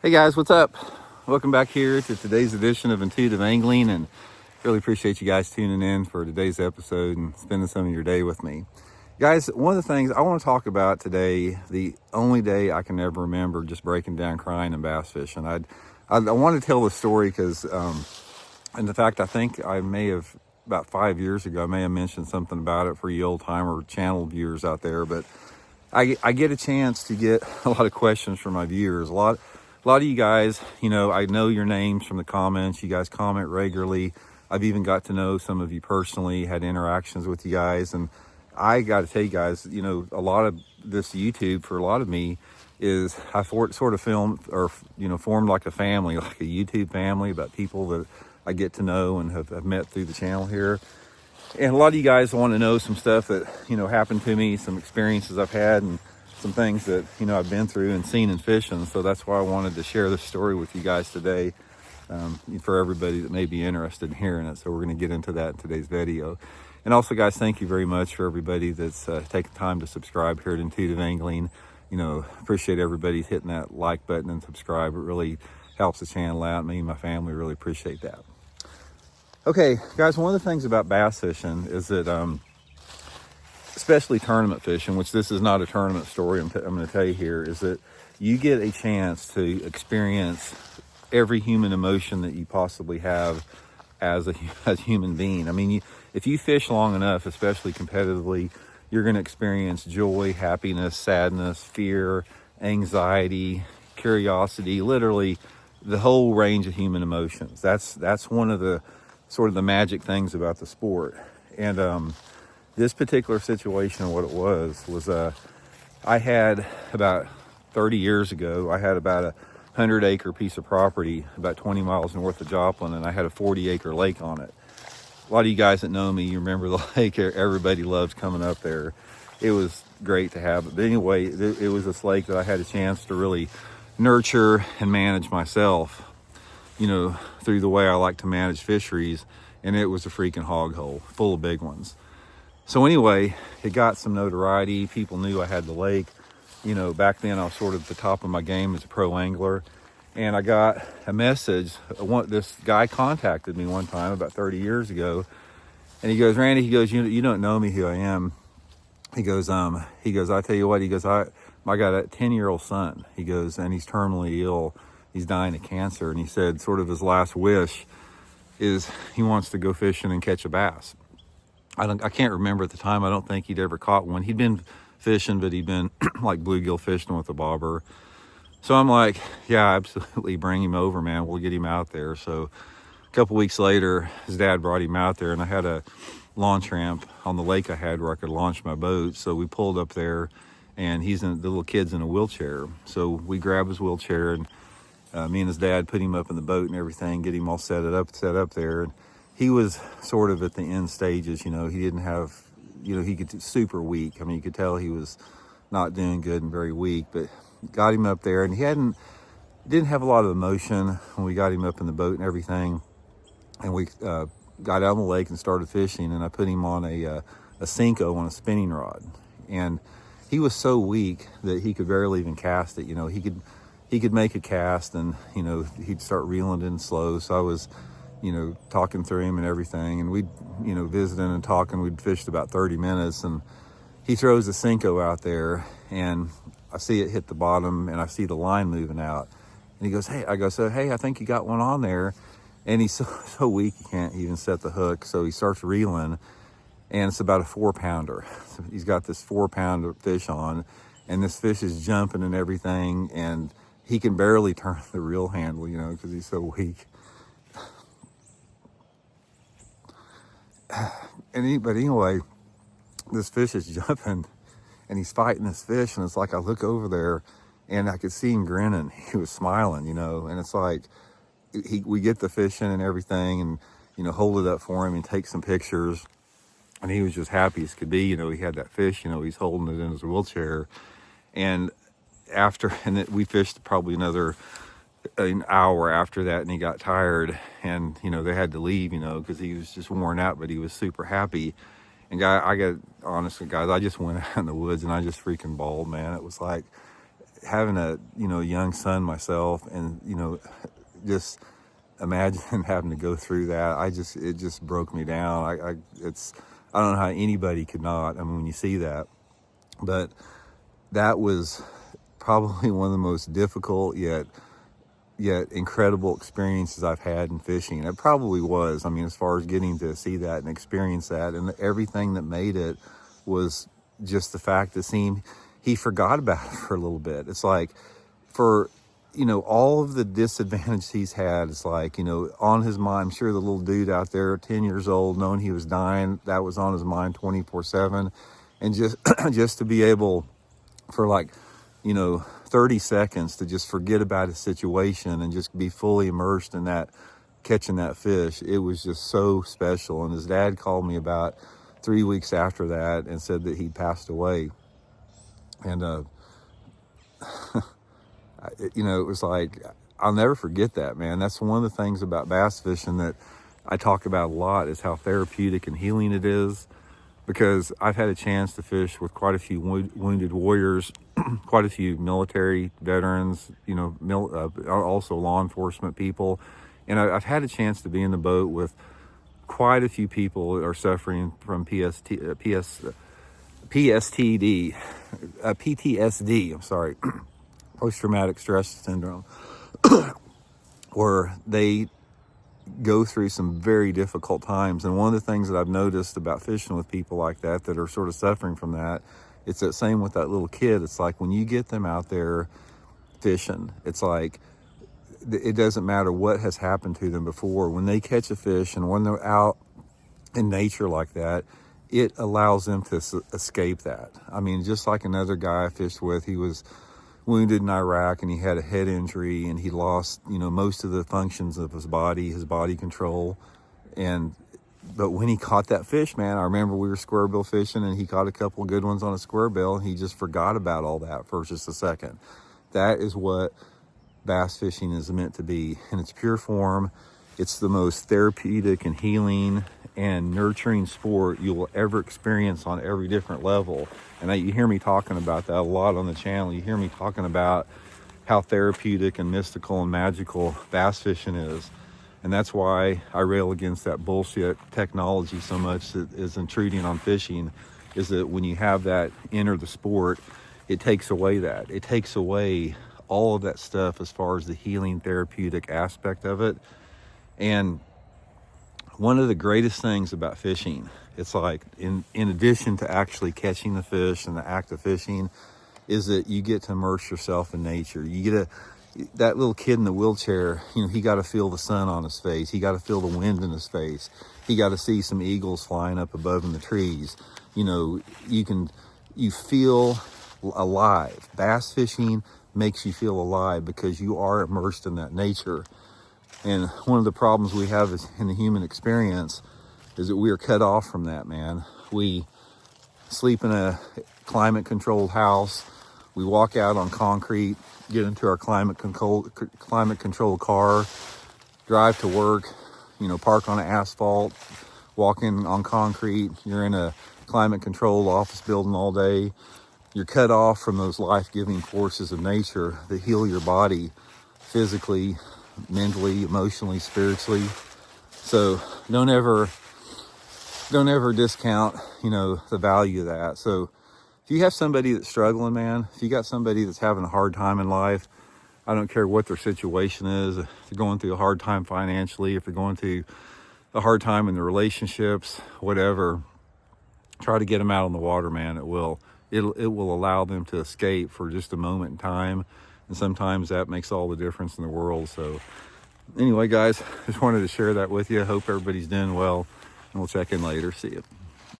Hey guys, what's up? Welcome back here to today's edition of Intuitive Angling, and really appreciate you guys tuning in for today's episode and spending some of your day with me. Guys, one of the things I want to talk about today, the only day I can ever remember just breaking down crying and bass fishing. I want to tell the story because, and the fact I think I may have, about 5 years ago, I may have mentioned something about it for you old timer channel viewers out there, but I get a chance to get a lot of questions from my viewers. A lot of you guys, I know your names from the comments. You guys comment regularly. I've even got to know some of you personally, had interactions with you guys. And I got to tell you guys, a lot of this YouTube for a lot of me is I sort of filmed or, formed like a family, like a YouTube family about people that I get to know and have met through the channel here. And a lot of you guys want to know some stuff that, happened to me, some experiences I've had, and some things that, I've been through and seen in fishing. So that's why I wanted to share this story with you guys today, for everybody that may be interested in hearing it. So we're going to get into that in today's video. And also, guys, thank you very much for everybody that's taken time to subscribe here at Intuitive Angling. Appreciate everybody hitting that like button and subscribe. It really helps the channel out. Me and my family really appreciate that. Okay, guys, one of the things about bass fishing is that, especially tournament fishing, which this is not a tournament story I'm going to tell you here, is that you get a chance to experience every human emotion that you possibly have as a human being. I mean, if you fish long enough, especially competitively, you're going to experience joy, happiness, sadness, fear, anxiety, curiosity, literally the whole range of human emotions. That's one of the sort of the magic things about the sport. And this particular situation, what it was I had about 30 years ago, I had about a 100-acre piece of property about 20 miles north of Joplin, and I had a 40-acre lake on it. A lot of you guys that know me, you remember the lake. Everybody loves coming up there. It was great to have it. But anyway, it was this lake that I had a chance to really nurture and manage myself, through the way I like to manage fisheries. And it was a freaking hog hole full of big ones. So anyway, it got some notoriety. People knew I had the lake. Back then I was sort of at the top of my game as a pro angler. And I got a message. This guy contacted me one time about 30 years ago. And he goes, Randy, you don't know me who I am. He goes, I tell you what, he goes, I got a 10-year-old son. He goes, and he's terminally ill. He's dying of cancer. And he said sort of his last wish is he wants to go fishing and catch a bass. I can't remember at the time. I don't think he'd ever caught one. He'd been fishing, but he'd been like bluegill fishing with a bobber. So I'm like, yeah, absolutely, bring him over, man. We'll get him out there. So a couple weeks later, his dad brought him out there, and I had a launch ramp on the lake I had where I could launch my boat. So we pulled up there, and the little kid's in a wheelchair. So we grabbed his wheelchair, and me and his dad put him up in the boat and everything, get him all set up there. And he was sort of at the end stages, he didn't have, he could super weak. I mean, you could tell he was not doing good and very weak, but got him up there, and he didn't have a lot of emotion when we got him up in the boat and everything. And we got out on the lake and started fishing, and I put him on a Cinco on a spinning rod. And he was so weak that he could barely even cast it. He could make a cast, and, he'd start reeling in slow. So I was, talking through him and everything, and we'd, visiting and talking. We'd fished about 30 minutes, and he throws the Cinco out there, and I see it hit the bottom, and I see the line moving out. And he goes, hey, I think you got one on there. And he's so weak, he can't even set the hook. So he starts reeling, and it's about a 4-pounder. So he's got this 4-pounder fish on, and this fish is jumping and everything, and he can barely turn the reel handle, because he's so weak. But anyway, this fish is jumping, and he's fighting this fish, and it's like I look over there, and I could see him grinning. He was smiling, and it's like we get the fish in and everything, and hold it up for him and take some pictures, and he was just happy as could be. He had that fish, he's holding it in his wheelchair. And we fished probably another an hour after that, and he got tired, and they had to leave, because he was just worn out, but he was super happy. And I got honestly, guys, I just went out in the woods and I just freaking bawled, man. It was like having a, you know, young son myself, and, you know, just imagine having to go through that. It just broke me down. I don't know how anybody could not. I mean, when you see that, but that was probably one of the most difficult yet incredible experiences I've had in fishing. It probably was. I mean, as far as getting to see that and experience that, and everything that made it was just the fact that he forgot about it for a little bit. It's like, for, you know, all of the disadvantage he's had, it's like, you know, on his mind. I'm sure the little dude out there, 10 years old, knowing he was dying, that was on his mind 24/7. And just just to be able, for like, you know, 30 seconds, to just forget about his situation and just be fully immersed in that, catching that fish, it was just so special. And his dad called me about 3 weeks after that and said that he'd passed away. And you know, it was like, I'll never forget that, man. That's one of the things about bass fishing that I talk about a lot, is how therapeutic and healing it is. Because I've had a chance to fish with quite a few wounded warriors, quite a few military veterans, you know, also law enforcement people. And I've had a chance to be in the boat with quite a few people that are suffering from PTSD, I'm sorry, post-traumatic stress syndrome, where they go through some very difficult times. And one of the things that I've noticed about fishing with people like that are sort of suffering from that, it's that same with that little kid. It's like, when you get them out there fishing, it's like, it doesn't matter what has happened to them before. When they catch a fish and when they're out in nature like that, it allows them to escape that. I mean, just like another guy I fished with, he was wounded in Iraq, and he had a head injury, and he lost, you know, most of the functions of his body control. But when he caught that fish, man, I remember we were square bill fishing, and he caught a couple of good ones on a square bill, and he just forgot about all that for just a second. That is what bass fishing is meant to be in its pure form. It's the most therapeutic and healing and nurturing sport you will ever experience on every different level. And you hear me talking about that a lot on the channel. You hear me talking about how therapeutic and mystical and magical bass fishing is. And that's why I rail against that bullshit technology so much that is intruding on fishing, is that when you have that enter the sport, it takes away that. It takes away all of that stuff as far as the healing therapeutic aspect of it. And one of the greatest things about fishing, it's like, in addition to actually catching the fish and the act of fishing, is that you get to immerse yourself in nature. That little kid in the wheelchair, you know, he got to feel the sun on his face. He got to feel the wind in his face. He got to see some eagles flying up above in the trees. You know, you feel alive. Bass fishing makes you feel alive because you are immersed in that nature. And one of the problems we have is in the human experience is that we are cut off from that, man. We sleep in a climate-controlled house. We walk out on concrete, get into our climate-controlled car, drive to work, you know, park on asphalt, walk in on concrete. You're in a climate-controlled office building all day. You're cut off from those life-giving forces of nature that heal your body physically, mentally, emotionally, spiritually. So don't ever discount, you know, the value of that. So if you have somebody that's struggling, man, if you got somebody that's having a hard time in life, I don't care what their situation is, if they're going through a hard time financially, if they're going through a hard time in their relationships, whatever, try to get them out on the water, man. It will allow them to escape for just a moment in time. And sometimes that makes all the difference in the world. So anyway, guys, just wanted to share that with you. Hope everybody's doing well, and we'll check in later. See you.